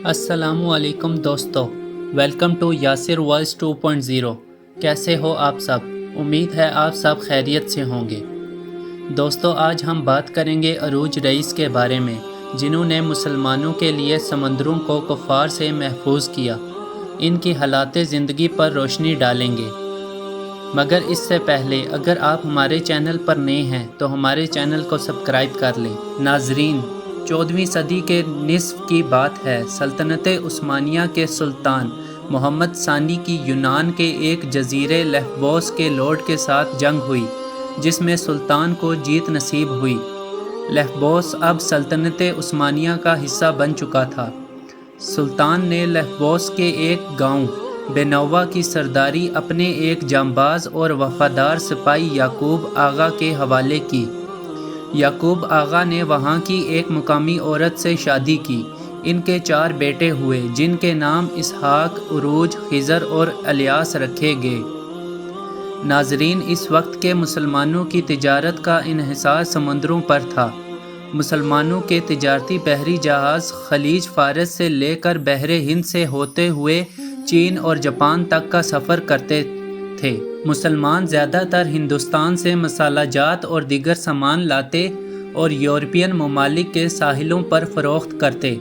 السلام علیکم دوستو، ویلکم ٹو یاسر وائس 2.0۔ کیسے ہو آپ سب؟ امید ہے آپ سب خیریت سے ہوں گے۔ دوستو، آج ہم بات کریں گے عروج رئیس کے بارے میں، جنہوں نے مسلمانوں کے لیے سمندروں کو کفار سے محفوظ کیا۔ ان کی حالات زندگی پر روشنی ڈالیں گے، مگر اس سے پہلے اگر آپ ہمارے چینل پر نئے ہیں تو ہمارے چینل کو سبسکرائب کر لیں۔ ناظرین، 14ویں صدی کے نصف کی بات ہے۔ سلطنت عثمانیہ کے سلطان محمد ثانی کی یونان کے ایک جزیرے لیفبوس کے لارڈ کے ساتھ جنگ ہوئی، جس میں سلطان کو جیت نصیب ہوئی۔ لیفبوس اب سلطنت عثمانیہ کا حصہ بن چکا تھا۔ سلطان نے لیفبوس کے ایک گاؤں بینوا کی سرداری اپنے ایک جانباز اور وفادار سپاہی یعقوب آغا کے حوالے کی۔ یعقوب آغا نے وہاں کی ایک مقامی عورت سے شادی کی۔ ان کے 4 بیٹے ہوئے، جن کے نام اسحاق، عروج، خضر اور الیاس رکھے گئے۔ ناظرین، اس وقت کے مسلمانوں کی تجارت کا انحصار سمندروں پر تھا۔ مسلمانوں کے تجارتی بحری جہاز خلیج فارس سے لے کر بحر ہند سے ہوتے ہوئے چین اور جاپان تک کا سفر کرتے تھے۔ مسلمان زیادہ تر ہندوستان سے مسالہ جات اور دیگر سامان لاتے اور یورپین ممالک کے ساحلوں پر فروخت کرتے۔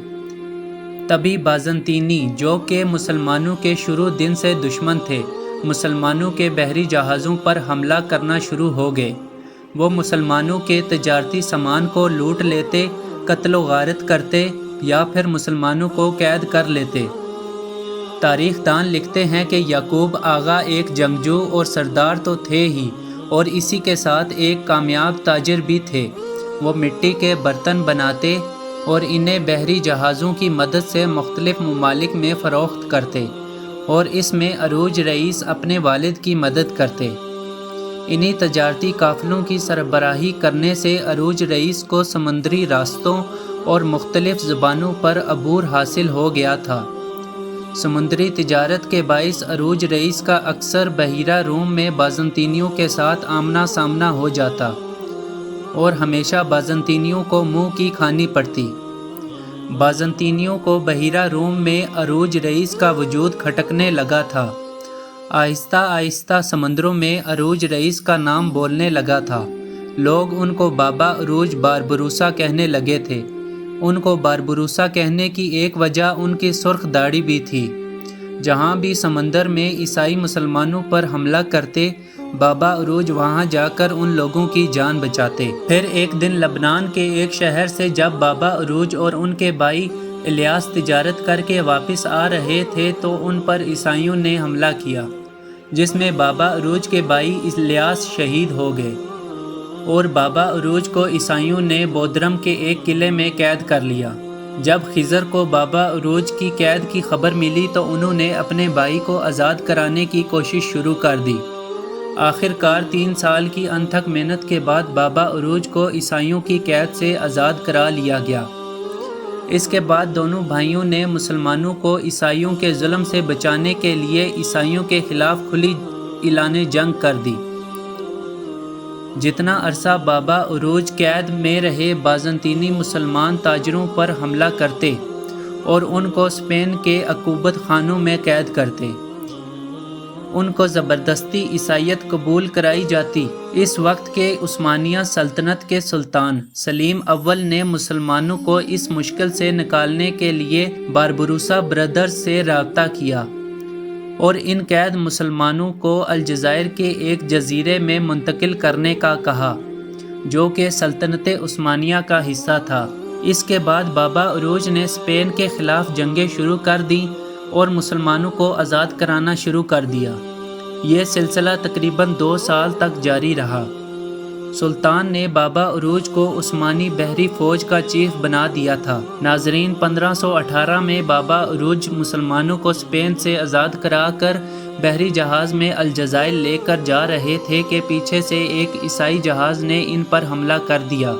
تبھی بازنطینی، جو کہ مسلمانوں کے شروع دن سے دشمن تھے، مسلمانوں کے بحری جہازوں پر حملہ کرنا شروع ہو گئے۔ وہ مسلمانوں کے تجارتی سامان کو لوٹ لیتے، قتل و غارت کرتے یا پھر مسلمانوں کو قید کر لیتے۔ تاریخ دان لکھتے ہیں کہ یعقوب آغا ایک جنگجو اور سردار تو تھے ہی، اور اسی کے ساتھ ایک کامیاب تاجر بھی تھے۔ وہ مٹی کے برتن بناتے اور انہیں بحری جہازوں کی مدد سے مختلف ممالک میں فروخت کرتے، اور اس میں عروج رئیس اپنے والد کی مدد کرتے۔ انہی تجارتی قافلوں کی سربراہی کرنے سے عروج رئیس کو سمندری راستوں اور مختلف زبانوں پر عبور حاصل ہو گیا تھا۔ سمندری تجارت کے باعث عروج رئیس کا اکثر بحیرہ روم میں بازنطینیوں کے ساتھ آمنا سامنا ہو جاتا، اور ہمیشہ بازنطینیوں کو منہ کی کھانی پڑتی۔ بازنطینیوں کو بحیرہ روم میں عروج رئیس کا وجود کھٹکنے لگا تھا۔ آہستہ آہستہ سمندروں میں عروج رئیس کا نام بولنے لگا تھا۔ لوگ ان کو بابا عروج باربروسا کہنے لگے تھے۔ ان کو باربروسا کہنے کی ایک وجہ ان کی سرخ داڑھی بھی تھی۔ جہاں بھی سمندر میں عیسائی مسلمانوں پر حملہ کرتے، بابا عروج وہاں جا کر ان لوگوں کی جان بچاتے۔ پھر ایک دن لبنان کے ایک شہر سے جب بابا عروج اور ان کے بھائی الیاس تجارت کر کے واپس آ رہے تھے تو ان پر عیسائیوں نے حملہ کیا، جس میں بابا عروج کے بھائی الیاس شہید ہو گئے، اور بابا عروج کو عیسائیوں نے بودرم کے ایک قلعے میں قید کر لیا۔ جب خضر کو بابا عروج کی قید کی خبر ملی تو انہوں نے اپنے بھائی کو آزاد کرانے کی کوشش شروع کر دی۔ آخر کار 3 سال کی انتھک محنت کے بعد بابا عروج کو عیسائیوں کی قید سے آزاد کرا لیا گیا۔ اس کے بعد دونوں بھائیوں نے مسلمانوں کو عیسائیوں کے ظلم سے بچانے کے لیے عیسائیوں کے خلاف کھلی اعلان جنگ کر دی۔ جتنا عرصہ بابا عروج قید میں رہے، بازنطینی مسلمان تاجروں پر حملہ کرتے اور ان کو اسپین کے عقوبت خانوں میں قید کرتے۔ ان کو زبردستی عیسائیت قبول کرائی جاتی۔ اس وقت کے عثمانیہ سلطنت کے سلطان سلیم اول نے مسلمانوں کو اس مشکل سے نکالنے کے لیے باربروسا برادرز سے رابطہ کیا اور ان قید مسلمانوں کو الجزائر کے ایک جزیرے میں منتقل کرنے کا کہا، جو کہ سلطنت عثمانیہ کا حصہ تھا۔ اس کے بعد بابا عروج نے اسپین کے خلاف جنگیں شروع کر دیں اور مسلمانوں کو آزاد کرانا شروع کر دیا۔ یہ سلسلہ تقریباً 2 سال تک جاری رہا۔ سلطان نے بابا عروج کو عثمانی بحری فوج کا چیف بنا دیا تھا۔ ناظرین، 1518 میں بابا عروج مسلمانوں کو اسپین سے آزاد کرا کر بحری جہاز میں الجزائر لے کر جا رہے تھے کہ پیچھے سے ایک عیسائی جہاز نے ان پر حملہ کر دیا۔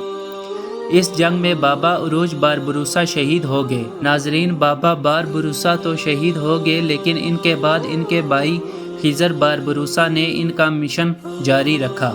اس جنگ میں بابا عروج باربروسا شہید ہو گئے۔ ناظرین، بابا باربروسا تو شہید ہو گئے، لیکن ان کے بعد ان کے بھائی خضر باربروسا نے ان کا مشن جاری رکھا۔